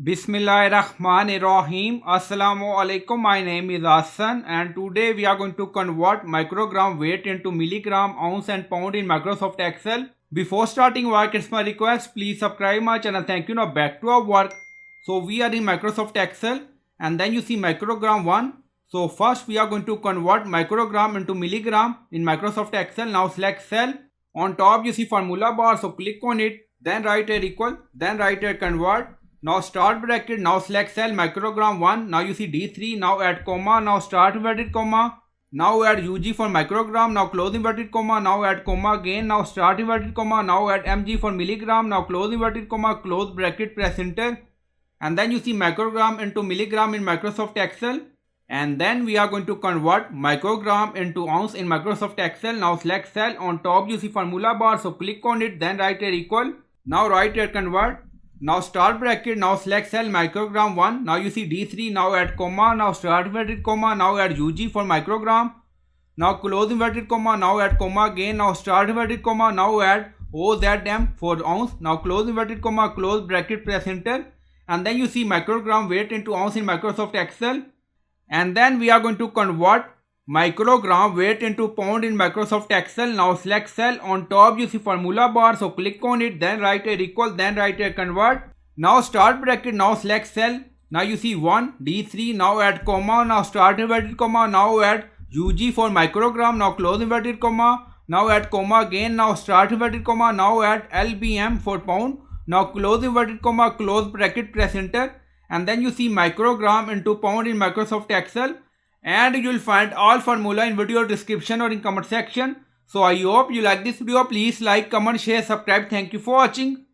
Bismillahirrahmanirrahim. Assalamu alaikum. My name is Hassan and today we are going to convert microgram weight into milligram, ounce and pound in Microsoft Excel. Before starting work, it's my request, please subscribe my channel. Thank you. Now back to our work. So we are in Microsoft Excel and then you see microgram 1. So first we are going to convert microgram into milligram in Microsoft Excel. Now select cell. On top you see formula bar, so click on it. Then write a equal, then write a convert. Now start bracket, now select cell microgram 1, now you see D3, now add comma, now start inverted comma, now add UG for microgram, now close inverted comma, now add comma again, now start inverted comma, now add MG for milligram, now close inverted comma, close bracket, press enter, and then you see microgram into milligram in Microsoft Excel, and then we are going to convert microgram into ounce in Microsoft Excel. Now select cell, on top you see formula bar, so click on it, then write a equal, now write a convert. Now start bracket, now select cell microgram 1, now you see D3, now add comma, now start inverted comma, now add UG for microgram, now close inverted comma, now add comma again, now start inverted comma, now add OZM for ounce, now close inverted comma, close bracket, press enter, and then you see microgram weight into ounce in Microsoft Excel, and then we are going to convert microgram weight into pound in Microsoft Excel. Now select cell, on top you see formula bar, so click on it, then write a equal, then write a convert. Now start bracket, now select cell, now you see 1 D3, now add comma, now start inverted comma, now add UG for microgram, now close inverted comma, now add comma again, now start inverted comma, now add LBM for pound, now close inverted comma, close bracket, press enter, and then you see microgram into pound in Microsoft Excel. And you will find all formula in video description or in comment section. So I hope you like this video. Please like, comment, share, subscribe. Thank you for watching.